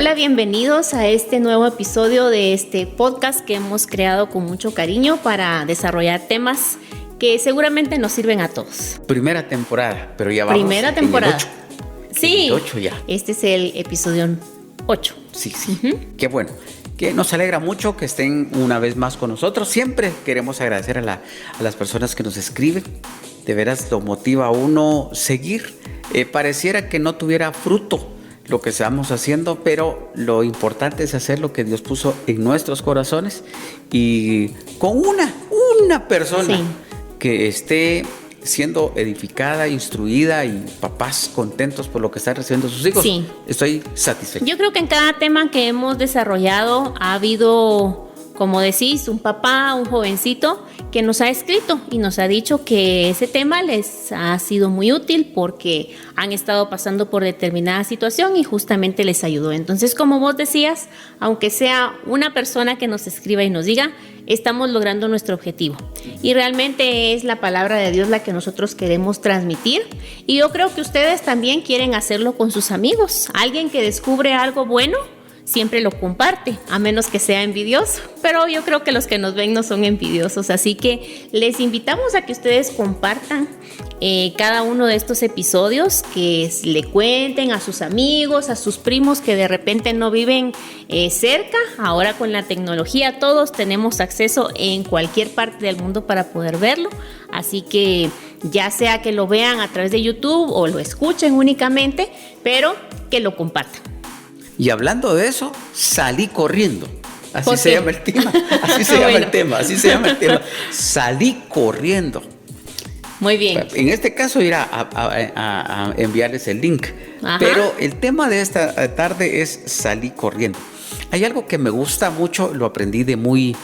Hola, bienvenidos a este nuevo episodio de este podcast que hemos creado con mucho cariño para desarrollar temas que seguramente nos sirven a todos. Primera temporada, pero ya vamos Primera temporada. Sí, el 8 ya. Este es el episodio 8. Sí. Qué bueno. Que nos alegra mucho que estén una vez más con nosotros. Siempre queremos agradecer a las personas que nos escriben. De veras lo motiva a uno seguir. Pareciera que no tuviera fruto lo que estamos haciendo, pero lo importante es hacer lo que Dios puso en nuestros corazones y con una persona que esté siendo edificada, instruida y papás contentos por lo que están recibiendo sus hijos. Sí. Estoy satisfecho. Yo creo que en cada tema que hemos desarrollado ha habido, como decís, un papá, un jovencito que nos ha escrito y nos ha dicho que ese tema les ha sido muy útil porque han estado pasando por determinada situación y justamente les ayudó. Entonces, como vos decías, aunque sea una persona que nos escriba y nos diga, estamos logrando nuestro objetivo. Y realmente es la palabra de Dios la que nosotros queremos transmitir. Y yo creo que ustedes también quieren hacerlo con sus amigos. Alguien que descubre algo bueno siempre lo comparte, a menos que sea envidioso. Pero yo creo que los que nos ven no son envidiosos. Así que les invitamos a que ustedes compartan cada uno de estos episodios, que le cuenten a sus amigos, a sus primos que de repente no viven cerca. Ahora con la tecnología todos tenemos acceso en cualquier parte del mundo para poder verlo. Así que ya sea que lo vean a través de YouTube o lo escuchen únicamente, pero que lo compartan. Y hablando de eso, salí corriendo. Así se llama el tema. Así se llama el tema. Salí corriendo. Muy bien. En este caso ir a enviarles el link. Ajá. Pero el tema de esta tarde es salí corriendo. Hay algo que me gusta mucho, lo aprendí de muy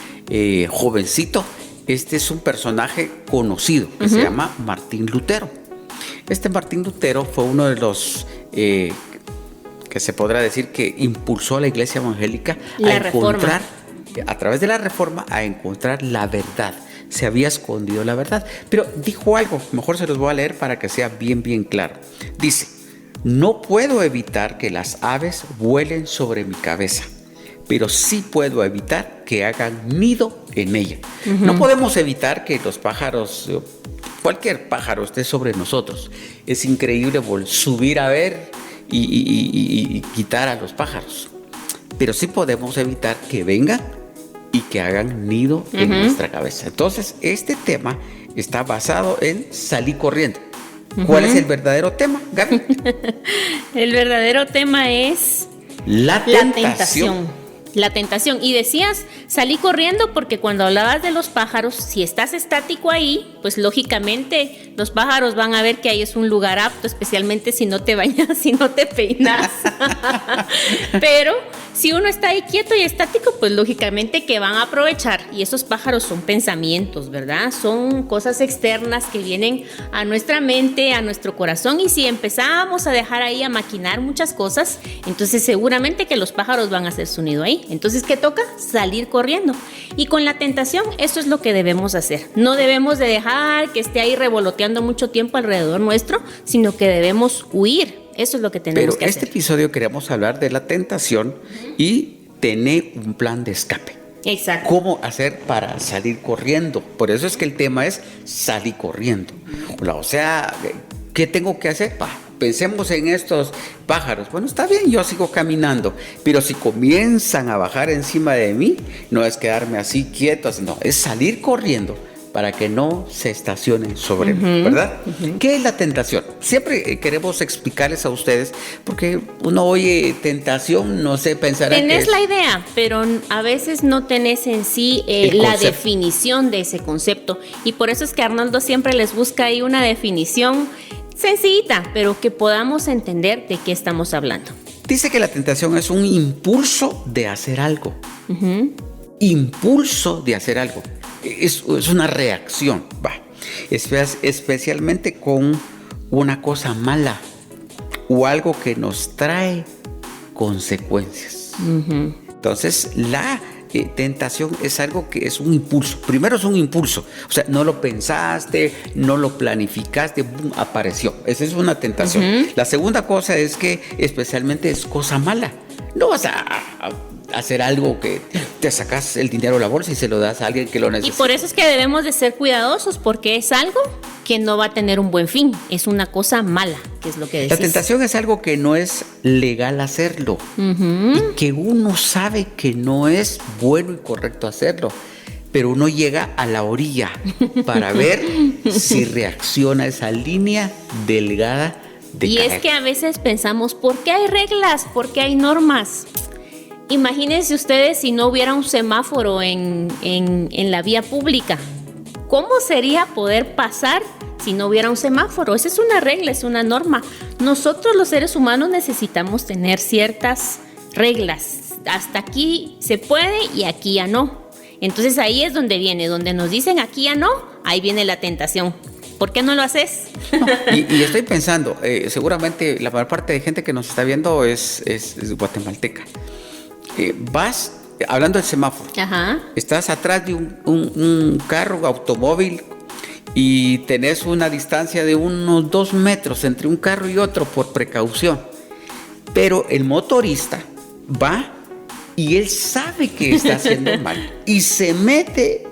jovencito. Este es un personaje conocido que se llama Martín Lutero. Este Martín Lutero fue uno de los que se podrá decir que impulsó a la iglesia evangélica a través de la reforma, a encontrar la verdad. Se había escondido la verdad, pero dijo algo, mejor se los voy a leer para que sea bien claro. Dice: no puedo evitar que las aves vuelen sobre mi cabeza, pero sí puedo evitar que hagan nido en ella. No podemos evitar que los pájaros, cualquier pájaro esté sobre nosotros. Es increíble subir a ver y quitar a los pájaros, pero sí podemos evitar que vengan y que hagan nido en nuestra cabeza. Entonces, este tema está basado en salir corriendo. ¿Cuál es el verdadero tema, Gaby? El verdadero tema es la tentación. La tentación. Y decías, salí corriendo porque cuando hablabas de los pájaros, si estás estático ahí, pues lógicamente los pájaros van a ver que ahí es un lugar apto, especialmente si no te bañas, si no te peinas. Pero si uno está ahí quieto y estático, pues lógicamente que van a aprovechar. Y esos pájaros son pensamientos, ¿verdad? Son cosas externas que vienen a nuestra mente, a nuestro corazón. Y si empezamos a dejar ahí a maquinar muchas cosas, entonces seguramente que los pájaros van a hacer su nido ahí. Entonces, ¿qué toca? Salir corriendo. Y con la tentación, eso es lo que debemos hacer. No debemos de dejar que esté ahí revoloteando mucho tiempo alrededor nuestro, sino que debemos huir. Eso es lo que tenemos que hacer. Pero este episodio queremos hablar de la tentación y tener un plan de escape. Exacto. ¿Cómo hacer para salir corriendo? Por eso es que el tema es salir corriendo. O sea, ¿qué tengo que hacer? Pensemos en estos pájaros. Bueno, está bien, yo sigo caminando, pero si comienzan a bajar encima de mí, no es quedarme así quieto, no, es salir corriendo para que no se estacionen sobre mí, ¿verdad? ¿Qué es la tentación? Siempre queremos explicarles a ustedes, porque uno oye tentación, no sé, pensará tenés la idea, pero a veces no tenés en sí la definición de ese concepto, y por eso es que Arnoldo siempre les busca ahí una definición sencillita, pero que podamos entender de qué estamos hablando. Dice que la tentación es un impulso de hacer algo. Impulso de hacer algo. Es una reacción, especialmente con una cosa mala o algo que nos trae consecuencias. Entonces, la tentación es algo que es un impulso. Primero es un impulso, o sea, no lo pensaste, no lo planificaste, boom, apareció. Esa es una tentación. La segunda cosa es que especialmente es cosa mala. No vas a hacer algo que te sacas el dinero de la bolsa y se lo das a alguien que lo necesita. Y por eso es que debemos de ser cuidadosos, porque es algo que no va a tener un buen fin, es una cosa mala, que es lo que decís. La tentación es algo que no es legal hacerlo, y que uno sabe que no es bueno y correcto hacerlo, pero uno llega a la orilla para ver si reacciona esa línea delgada de y caer. Es que a veces pensamos, ¿por qué hay reglas? ¿Por qué hay normas? Imagínense ustedes si no hubiera un semáforo en la vía pública. ¿Cómo sería poder pasar si no hubiera un semáforo? Esa es una regla, es una norma. Nosotros los seres humanos necesitamos tener ciertas reglas. Hasta aquí se puede y aquí ya no. Entonces ahí es donde viene, donde nos dicen aquí ya no, ahí viene la tentación. ¿Por qué no lo haces? Y estoy pensando, seguramente la mayor parte de gente que nos está viendo es guatemalteca. Vas, hablando del semáforo, estás atrás de un carro, automóvil, y tenés una distancia de unos 2 metros entre un carro y otro por precaución. Pero el motorista va y él sabe que está haciendo mal y se mete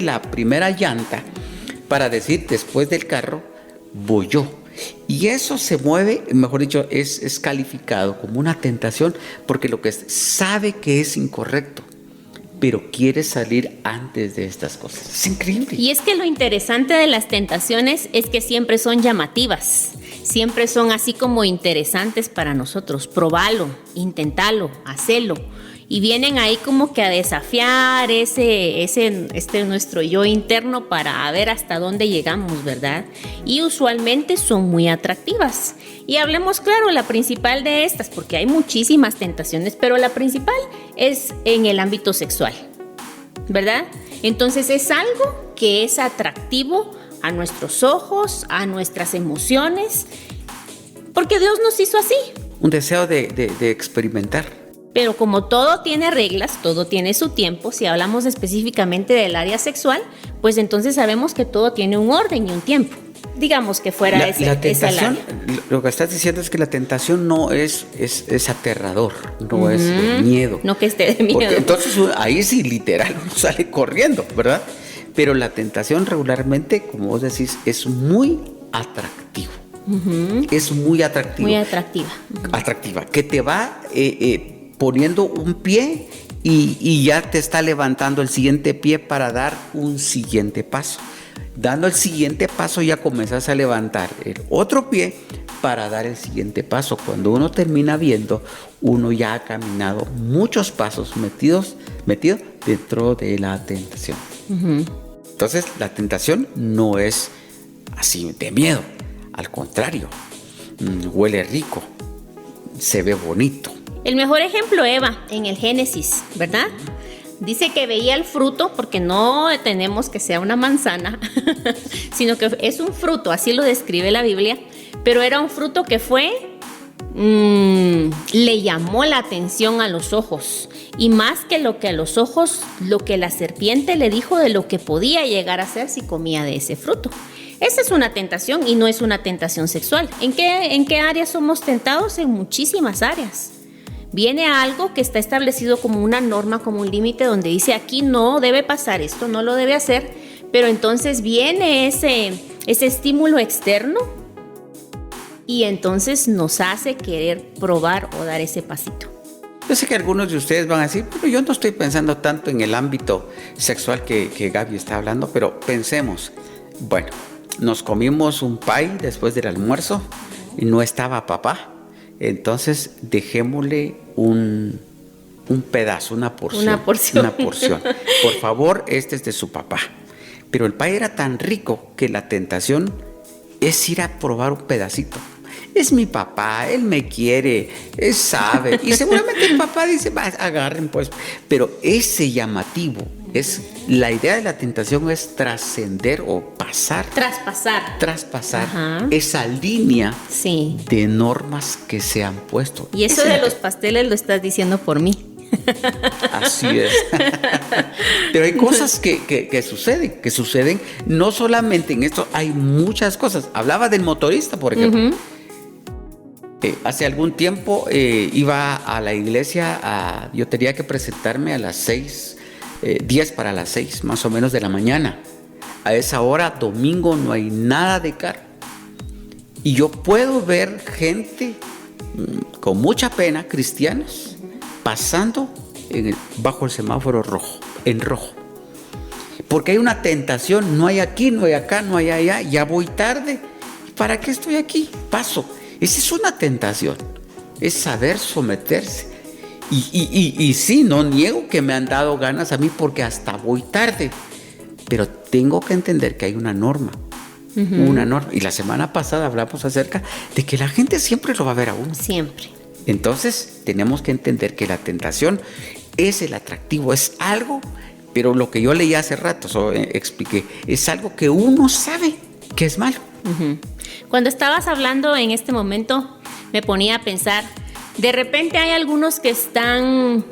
la primera llanta para decir, después del carro voy yo. Y eso se mueve, mejor dicho, es calificado como una tentación, porque lo que sabe que es incorrecto, pero quiere salir antes de estas cosas. Es increíble. Y es que lo interesante de las tentaciones es que siempre son llamativas, siempre son así como interesantes para nosotros. Probalo, intentalo, hacelo. Y vienen ahí como que a desafiar nuestro yo interno para ver hasta dónde llegamos, ¿verdad? Y usualmente son muy atractivas. Y hablemos claro, la principal de estas, porque hay muchísimas tentaciones, pero la principal es en el ámbito sexual, ¿verdad? Entonces es algo que es atractivo a nuestros ojos, a nuestras emociones, porque Dios nos hizo así. Un deseo de experimentar. Pero como todo tiene reglas, todo tiene su tiempo, si hablamos específicamente del área sexual, pues entonces sabemos que todo tiene un orden y un tiempo. Digamos que fuera la tentación, esa lo que estás diciendo es que la tentación no es aterrador, no es de miedo. No que esté de miedo. Porque entonces ahí sí literal uno sale corriendo, ¿verdad? Pero la tentación regularmente, como vos decís, es muy atractivo. Es muy atractivo. Muy atractiva. Atractiva, que te va poniendo un pie y ya te está levantando el siguiente pie para dar un siguiente paso. Dando el siguiente paso ya comenzás a levantar el otro pie para dar el siguiente paso. Cuando uno termina viendo, uno ya ha caminado muchos pasos metido dentro de la tentación. Entonces la tentación no es así de miedo, al contrario, huele rico, se ve bonito. El mejor ejemplo, Eva, en el Génesis, ¿verdad? Dice que veía el fruto, porque no tenemos que sea una manzana, sino que es un fruto, así lo describe la Biblia, pero era un fruto que le llamó la atención a los ojos, y más que a los ojos, lo que la serpiente le dijo de lo que podía llegar a ser si comía de ese fruto. Esa es una tentación y no es una tentación sexual. ¿En qué áreas somos tentados? En muchísimas áreas. Viene algo que está establecido como una norma, como un límite donde dice aquí no debe pasar esto, no lo debe hacer, pero entonces viene ese estímulo externo y entonces nos hace querer probar o dar ese pasito. Yo sé que algunos de ustedes van a decir, pero yo no estoy pensando tanto en el ámbito sexual que Gaby está hablando, pero pensemos, bueno, nos comimos un pie después del almuerzo y no estaba papá. Entonces dejémosle un pedazo, una porción. Por favor, este es de su papá. Pero el pie era tan rico que la tentación es ir a probar un pedacito. Es mi papá, él me quiere, él sabe. Y seguramente el papá dice, agarren pues. Pero ese llamativo, la idea de la tentación es trascender o pasar. Traspasar esa línea de normas que se han puesto. Y eso de los pasteles lo estás diciendo por mí. Así es. Pero hay cosas que suceden no solamente en esto, hay muchas cosas. Hablaba del motorista, por ejemplo. Hace algún tiempo iba a la iglesia, yo tenía que presentarme a las 6, 10 para las 6 más o menos de la mañana. A esa hora, domingo, no hay nada de carro. Y yo puedo ver gente con mucha pena, cristianos, pasando bajo el semáforo rojo, en rojo. Porque hay una tentación, no hay aquí, no hay acá, no hay allá, ya voy tarde. ¿Para qué estoy aquí? Paso. Esa es una tentación, es saber someterse. Y sí, no niego que me han dado ganas a mí porque hasta voy tarde. Pero tengo que entender que hay una norma. Una norma. Y la semana pasada hablamos acerca de que la gente siempre lo va a ver a uno. Siempre. Entonces tenemos que entender que la tentación es el atractivo, es algo, pero lo que yo leí hace rato, expliqué, es algo que uno sabe que es malo. Cuando estabas hablando en este momento, me ponía a pensar, de repente hay algunos que están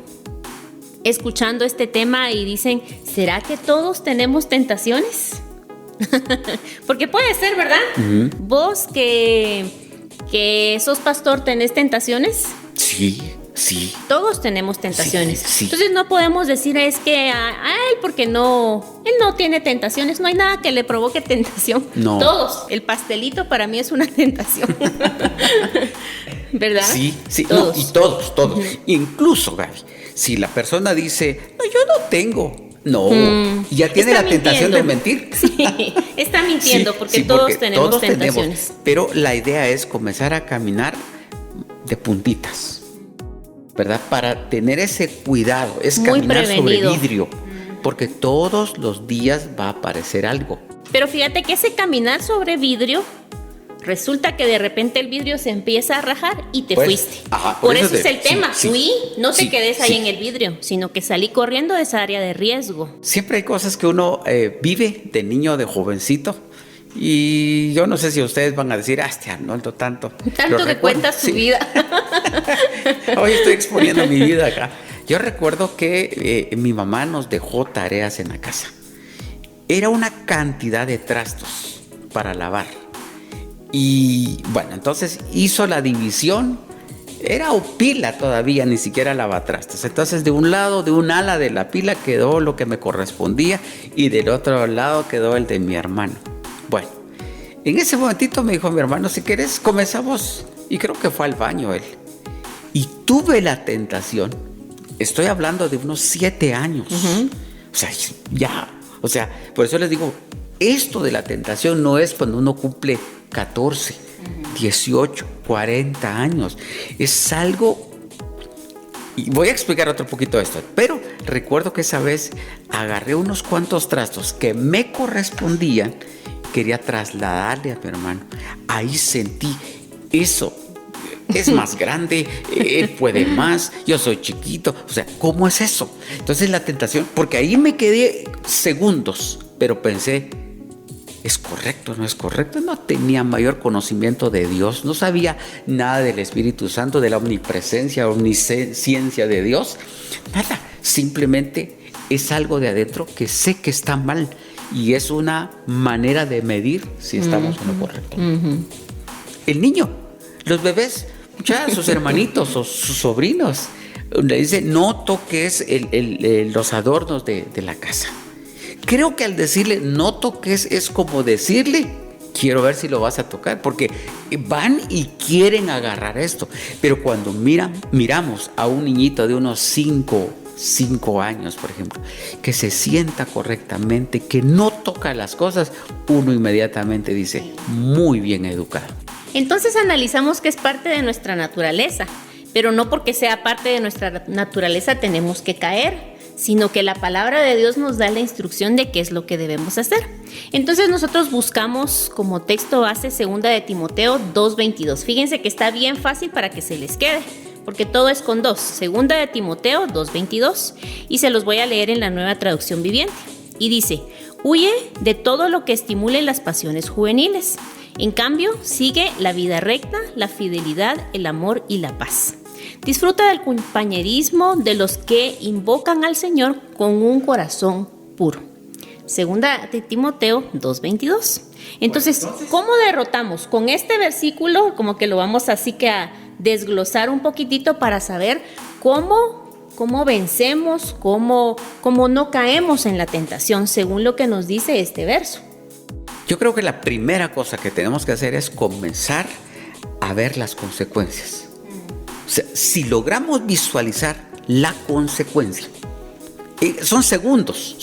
escuchando este tema y dicen, ¿será que todos tenemos tentaciones? Porque puede ser, ¿verdad? Vos que sos pastor, ¿tenés tentaciones? Sí. Todos tenemos tentaciones. Sí. Entonces no podemos decir es que él porque no, él no tiene tentaciones, no hay nada que le provoque tentación. No. Todos. El pastelito para mí es una tentación. ¿Verdad? Sí. Todos. No, y todos. Incluso, Gaby, si la persona dice, no, yo no tengo. No, ya tiene la tentación de mentir. Sí, está mintiendo porque todos tenemos tentaciones. Pero la idea es comenzar a caminar de puntitas, ¿verdad? Para tener ese cuidado, es muy caminar prevenido sobre vidrio, porque todos los días va a aparecer algo. Pero fíjate que ese caminar sobre vidrio, resulta que de repente el vidrio se empieza a rajar y te fuiste. Por eso es el tema. No te quedes ahí en el vidrio, sino que salí corriendo de esa área de riesgo. Siempre hay cosas que uno vive de niño, de jovencito. Y yo no sé si ustedes van a decir, Arnoldo, tanto que cuentas su vida. Hoy estoy exponiendo mi vida acá. Yo recuerdo que mi mamá nos dejó tareas en la casa. Era una cantidad de trastos para lavar. Y bueno, entonces hizo la división. Era pila todavía, ni siquiera lavatrastos. Entonces de un lado, de un ala de la pila quedó lo que me correspondía y del otro lado quedó el de mi hermano. Bueno, en ese momentito me dijo mi hermano, si quieres comenzamos. Y creo que fue al baño él. Y tuve la tentación, estoy hablando de unos 7 años. O sea, por eso les digo, esto de la tentación no es cuando uno cumple 14, 18, 40 años. Es algo, y voy a explicar otro poquito esto, pero recuerdo que esa vez agarré unos cuantos trastos que me correspondían, quería trasladarle a mi hermano. Ahí sentí eso. Es más grande, él puede más, yo soy chiquito. O sea, ¿cómo es eso? Entonces la tentación, porque ahí me quedé segundos, pero pensé, ¿es correcto? ¿No es correcto? No tenía mayor conocimiento de Dios, no sabía nada del Espíritu Santo, de la omnipresencia, omnisciencia de Dios. Nada, simplemente es algo de adentro que sé que está mal y es una manera de medir si estamos en lo correcto. El niño, los bebés, ya sus hermanitos o sus sobrinos, le dice, no toques los adornos de la casa. Creo que al decirle no toques es como decirle, quiero ver si lo vas a tocar, porque van y quieren agarrar esto. Pero cuando miramos a un niñito de unos 5 años, por ejemplo, que se sienta correctamente, que no toca las cosas, uno inmediatamente dice, muy bien educado. Entonces analizamos que es parte de nuestra naturaleza, pero no porque sea parte de nuestra naturaleza tenemos que caer, sino que la palabra de Dios nos da la instrucción de qué es lo que debemos hacer. Entonces nosotros buscamos como texto base 2 de Timoteo 2:22. Fíjense que está bien fácil para que se les quede, porque todo es con 2. 2 de Timoteo 2:22. Y se los voy a leer en la Nueva Traducción Viviente. Y dice, huye de todo lo que estimule las pasiones juveniles. En cambio, sigue la vida recta, la fidelidad, el amor y la paz. Disfruta del compañerismo de los que invocan al Señor con un corazón puro. Segunda de Timoteo 2:22. Entonces, ¿cómo derrotamos? Con este versículo, como que lo vamos así que a desglosar un poquitito para saber cómo vencemos, cómo no caemos en la tentación, según lo que nos dice este verso. Yo creo que la primera cosa que tenemos que hacer es comenzar a ver las consecuencias. O sea, si logramos visualizar la consecuencia, son segundos.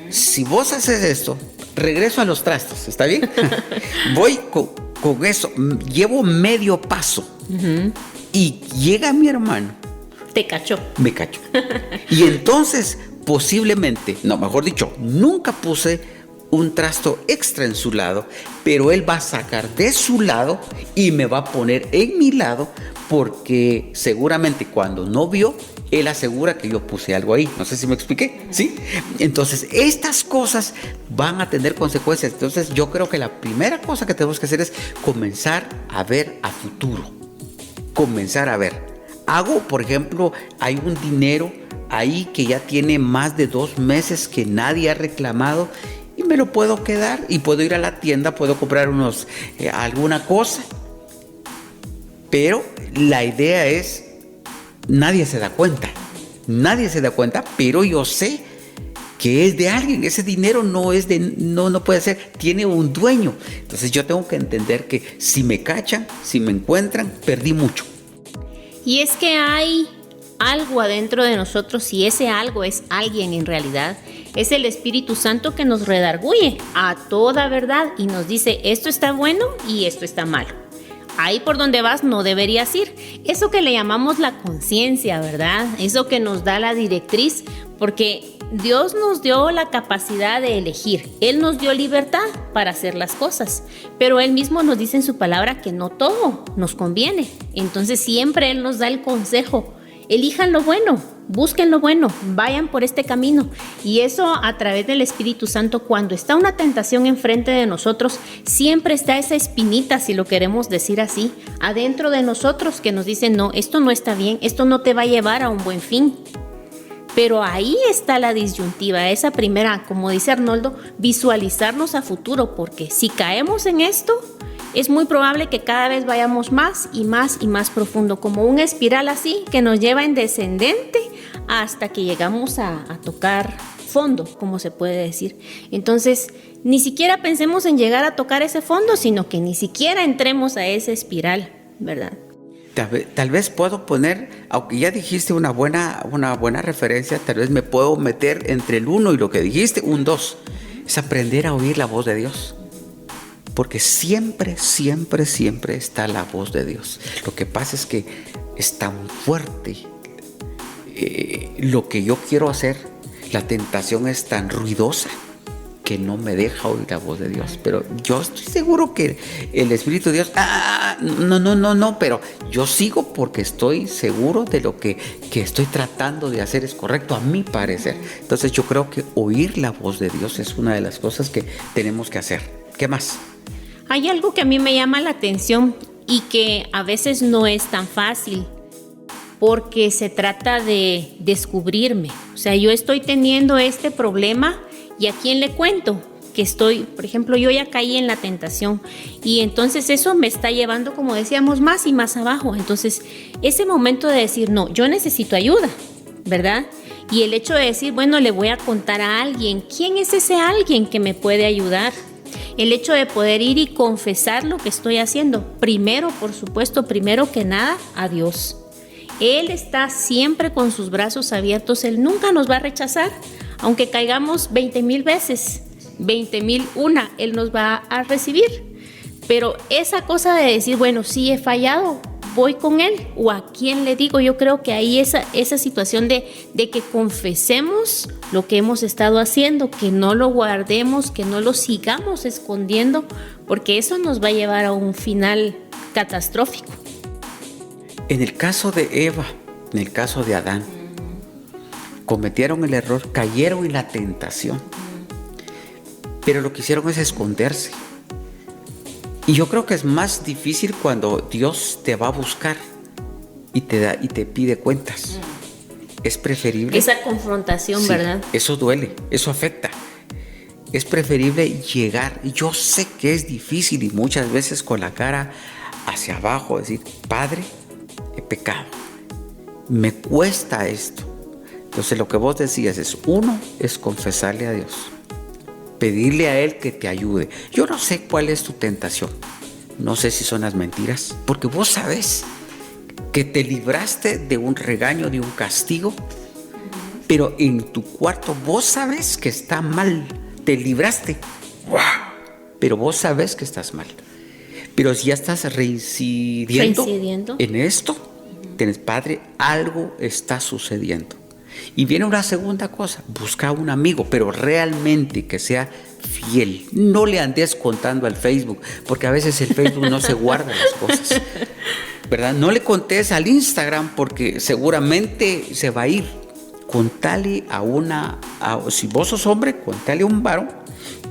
Si vos haces esto, regreso a los trastos, ¿está bien? Voy con eso, llevo medio paso y llega mi hermano. Te cachó. Me cachó. Y entonces, posiblemente, no, mejor dicho, nunca puse un trasto extra en su lado, pero él va a sacar de su lado y me va a poner en mi lado, porque seguramente cuando no vio, él asegura que yo puse algo ahí. No sé si me expliqué, ¿sí? Entonces, estas cosas van a tener consecuencias. Entonces, yo creo que la primera cosa que tenemos que hacer es comenzar a ver a futuro. Comenzar a ver. Por ejemplo, hay un dinero ahí que ya tiene más de 2 meses que nadie ha reclamado y me lo puedo quedar y puedo ir a la tienda, puedo comprar alguna cosa. Pero la idea es, nadie se da cuenta, pero yo sé que es de alguien. Ese dinero no puede ser, tiene un dueño. Entonces yo tengo que entender que si me cachan, si me encuentran, perdí mucho. Y es que hay algo adentro de nosotros, y ese algo es alguien en realidad. Es el Espíritu Santo que nos redarguye a toda verdad y nos dice, esto está bueno y esto está malo. Ahí por donde vas no deberías ir. Eso que le llamamos la conciencia, ¿verdad? Eso que nos da la directriz, porque Dios nos dio la capacidad de elegir. Él nos dio libertad para hacer las cosas, pero Él mismo nos dice en su palabra que no todo nos conviene. Entonces siempre Él nos da el consejo. Elijan lo bueno, busquen lo bueno, vayan por este camino. Y eso a través del Espíritu Santo, cuando está una tentación enfrente de nosotros, siempre está esa espinita, si lo queremos decir así, adentro de nosotros que nos dice, no, esto no está bien, esto no te va a llevar a un buen fin. Pero ahí está la disyuntiva, esa primera, como dice Arnoldo, visualizarnos a futuro, porque si caemos en esto, es muy probable que cada vez vayamos más y más y más profundo, como una espiral así que nos lleva en descendente hasta que llegamos a tocar fondo, como se puede decir. Entonces, ni siquiera pensemos en llegar a tocar ese fondo, sino que ni siquiera entremos a esa espiral, ¿verdad? Tal vez puedo poner, aunque ya dijiste una buena referencia, tal vez me puedo meter entre el 1 y lo que dijiste, un 2. Es aprender a oír la voz de Dios. Porque siempre está la voz de Dios. Lo que pasa es que es tan fuerte lo que yo quiero hacer. La tentación es tan ruidosa que no me deja oír la voz de Dios. Pero yo estoy seguro que el Espíritu de Dios, no, pero yo sigo porque estoy seguro de lo que estoy tratando de hacer es correcto, a mi parecer. Entonces yo creo que oír la voz de Dios es una de las cosas que tenemos que hacer. ¿Qué más? Hay algo que a mí me llama la atención y que a veces no es tan fácil, porque se trata de descubrirme. O sea, yo estoy teniendo este problema y ¿a quién le cuento? Que por ejemplo, yo ya caí en la tentación y entonces eso me está llevando, como decíamos, más y más abajo. Entonces, ese momento de decir, no, yo necesito ayuda, ¿verdad? Y el hecho de decir, bueno, le voy a contar a alguien. ¿Quién es ese alguien que me puede ayudar? El hecho de poder ir y confesar lo que estoy haciendo. Primero, por supuesto, primero que nada, a Dios. Él está siempre con sus brazos abiertos. Él nunca nos va a rechazar. Aunque caigamos 20,000 veces, 20,001, Él nos va a recibir. Pero esa cosa de decir, bueno, sí he fallado, voy con Él, o a quién le digo, yo creo que ahí esa situación de que confesemos lo que hemos estado haciendo, que no lo guardemos, que no lo sigamos escondiendo, porque eso nos va a llevar a un final catastrófico. En el caso de Eva, en el caso de Adán, cometieron el error, cayeron en la tentación, pero lo que hicieron es esconderse. Y yo creo que es más difícil cuando Dios te va a buscar y te pide cuentas. Es preferible... Esa confrontación, sí, ¿verdad? Eso duele, eso afecta. Es preferible llegar, yo sé que es difícil y muchas veces con la cara hacia abajo, decir, Padre, he pecado, me cuesta esto. Entonces lo que vos decías es, uno, es confesarle a Dios, pedirle a Él que te ayude. Yo no sé cuál es tu tentación, no sé si son las mentiras, porque vos sabés que te libraste de un regaño, de un castigo, pero en tu cuarto vos sabés que está mal, te libraste, ¡wow! Pero vos sabés que estás mal. Pero si ya estás reincidiendo en esto, tenés, Padre, algo está sucediendo. Y viene una segunda cosa, busca a un amigo, pero realmente que sea fiel. No le andes contando al Facebook, porque a veces el Facebook no se guarda las cosas, ¿verdad? No le contés al Instagram, porque seguramente se va a ir. Contale si vos sos hombre, contale a un varón,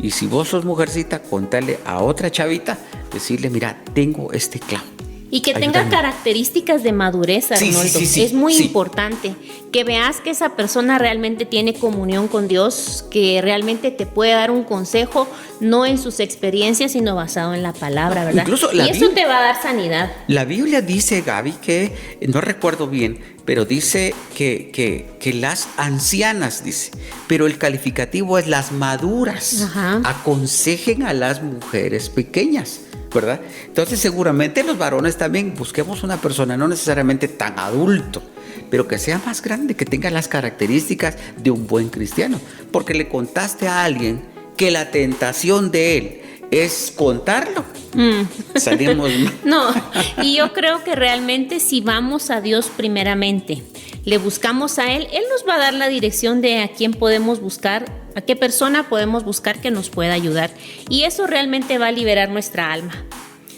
y si vos sos mujercita, contale a otra chavita, decirle, mira, tengo este clavo. Y que tenga características de madurez, Arnoldo. Sí. Es muy importante que veas que esa persona realmente tiene comunión con Dios, que realmente te puede dar un consejo, no en sus experiencias, sino basado en la palabra, ¿verdad? Incluso y eso te va a dar sanidad. La Biblia dice, Gaby, que, no recuerdo bien, pero dice que las ancianas, dice, pero el calificativo es las maduras, aconsejen a las mujeres pequeñas, ¿verdad? Entonces seguramente los varones también busquemos una persona no necesariamente tan adulto, pero que sea más grande, que tenga las características de un buen cristiano, porque le contaste a alguien que la tentación de él es contarlo. Salimos mal. No, y yo creo que realmente si vamos a Dios primeramente, le buscamos a Él nos va a dar la dirección de a quién podemos buscar, a qué persona podemos buscar que nos pueda ayudar. Y eso realmente va a liberar nuestra alma.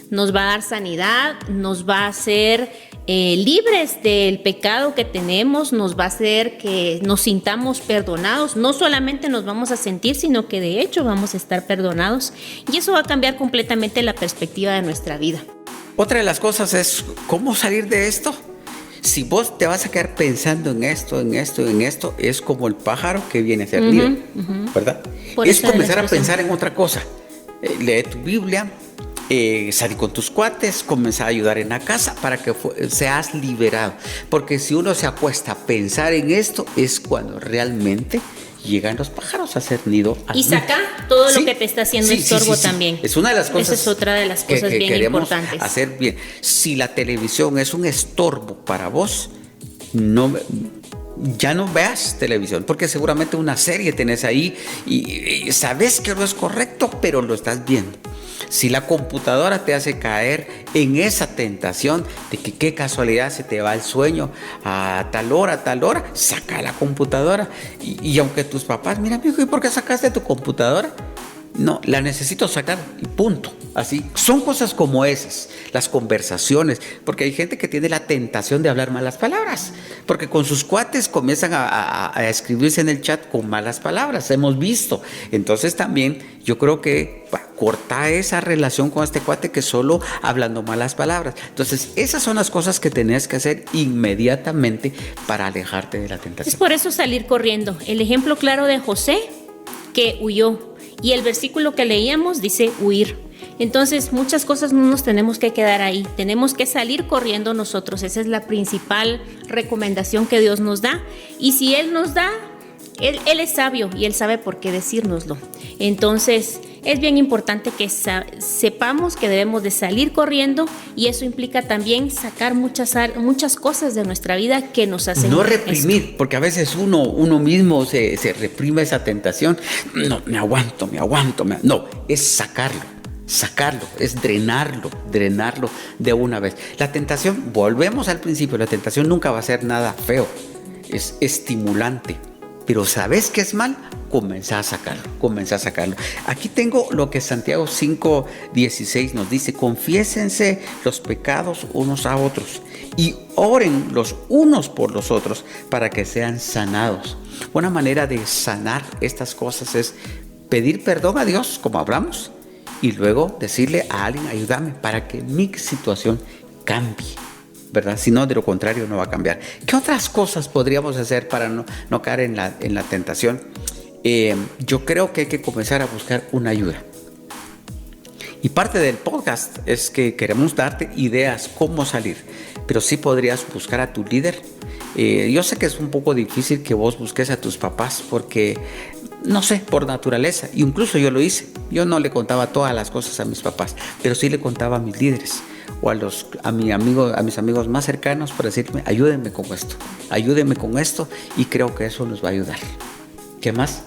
Nos va a dar sanidad, nos va a hacer libres del pecado que tenemos, nos va a hacer que nos sintamos perdonados. No solamente nos vamos a sentir, sino que de hecho vamos a estar perdonados. Y eso va a cambiar completamente la perspectiva de nuestra vida. Otra de las cosas es, ¿cómo salir de esto? Si vos te vas a quedar pensando en esto, es como el pájaro que viene a ser nido, ¿verdad? Es comenzar a pensar en otra cosa. Lee tu Biblia, salir con tus cuates, comenzar a ayudar en la casa para que seas liberado. Porque si uno se acuesta a pensar en esto, es cuando realmente llegan los pájaros a hacer nido. Y saca todo lo que te está haciendo estorbo también. Es una de las cosas. Esa es otra de las cosas bien importantes. Hacer bien. Si la televisión es un estorbo para vos, ya no veas televisión, porque seguramente una serie tenés ahí y sabes que no es correcto, pero lo estás viendo. Si la computadora te hace caer en esa tentación de que qué casualidad se te va el sueño a tal hora, saca la computadora. Y aunque tus papás, mira, mijo, ¿y por qué sacaste tu computadora? No, la necesito sacar y punto. Así, son cosas como esas, las conversaciones, porque hay gente que tiene la tentación de hablar malas palabras, porque con sus cuates comienzan a escribirse en el chat con malas palabras, hemos visto. Entonces también yo creo que corta esa relación con este cuate que solo hablando malas palabras. Entonces esas son las cosas que tenés que hacer inmediatamente para alejarte de la tentación. Es por eso salir corriendo. El ejemplo claro de José, que huyó. Y el versículo que leíamos dice huir. Entonces muchas cosas no nos tenemos que quedar ahí, tenemos que salir corriendo nosotros. Esa es la principal recomendación que Dios nos da. Y si Él nos da, Él es sabio y Él sabe por qué decírnoslo. Entonces es bien importante que sepamos que debemos de salir corriendo, y eso implica también sacar muchas cosas de nuestra vida que nos hacen no reprimir esto. Porque a veces uno mismo se reprime esa tentación. No, me aguanto. No, es sacarlo, es drenarlo de una vez. La tentación, volvemos al principio, la tentación nunca va a ser nada feo, es estimulante. Pero ¿sabes qué es mal? Comenzá a sacarlo. Aquí tengo lo que Santiago 5:16 nos dice: confiésense los pecados unos a otros y oren los unos por los otros para que sean sanados. Una manera de sanar estas cosas es pedir perdón a Dios, como hablamos, y luego decirle a alguien: ayúdame para que mi situación cambie. ¿verdad? Si no, de lo contrario no va a cambiar. ¿Qué otras cosas podríamos hacer para no caer en la tentación? Yo creo que hay que comenzar a buscar una ayuda. Y parte del podcast es que queremos darte ideas cómo salir, pero sí podrías buscar a tu líder. Yo sé que es un poco difícil que vos busques a tus papás porque, no sé, por naturaleza. Incluso yo lo hice. Yo no le contaba todas las cosas a mis papás, pero sí le contaba a mis líderes o a mis amigos más cercanos para decirme, ayúdenme con esto y creo que eso nos va a ayudar. ¿Qué más?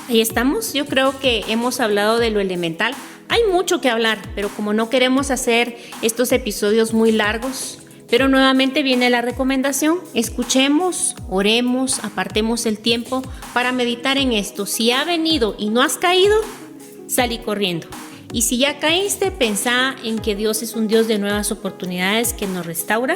Ahí estamos. Yo creo que hemos hablado de lo elemental. Hay mucho que hablar, pero como no queremos hacer estos episodios muy largos, pero nuevamente viene la recomendación: escuchemos, oremos, apartemos el tiempo para meditar en esto. Si ha venido y no has caído, salí corriendo. Y si ya caíste, pensá en que Dios es un Dios de nuevas oportunidades, que nos restaura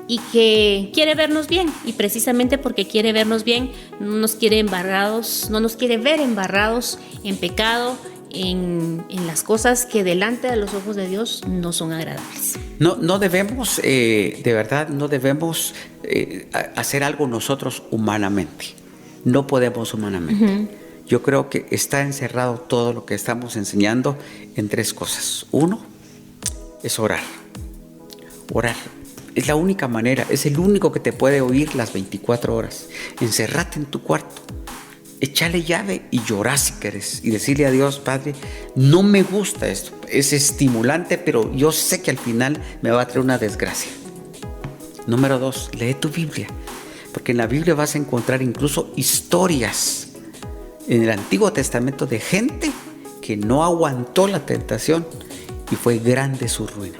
y que quiere vernos bien. Y precisamente porque quiere vernos bien, no nos quiere ver embarrados en pecado, en las cosas que delante de los ojos de Dios no son agradables. No debemos, de verdad, no debemos hacer algo nosotros humanamente. No podemos humanamente. Uh-huh. Yo creo que está encerrado todo lo que estamos enseñando en 3 cosas. 1 es orar. Orar es la única manera, es el único que te puede oír las 24 horas. Encerrate en tu cuarto. Echale llave y llorar si querés y decirle a Dios: Padre, no me gusta esto, es estimulante, pero yo sé que al final me va a traer una desgracia. Número 2, lee tu Biblia, porque en la Biblia vas a encontrar incluso historias en el Antiguo Testamento de gente que no aguantó la tentación y fue grande su ruina.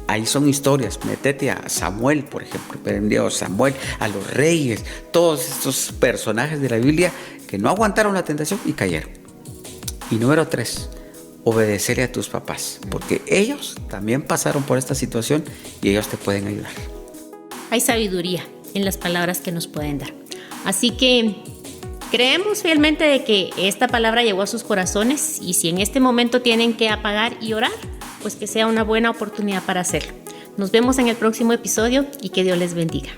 Ahí son historias. Métete a Samuel, por ejemplo, Samuel, a los reyes, todos estos personajes de la Biblia que no aguantaron la tentación y cayeron. Y número 3, obedecerle a tus papás, porque ellos también pasaron por esta situación y ellos te pueden ayudar. Hay sabiduría en las palabras que nos pueden dar. Así que creemos fielmente de que esta palabra llegó a sus corazones, y si en este momento tienen que apagar y orar, pues que sea una buena oportunidad para hacerlo. Nos vemos en el próximo episodio y que Dios les bendiga.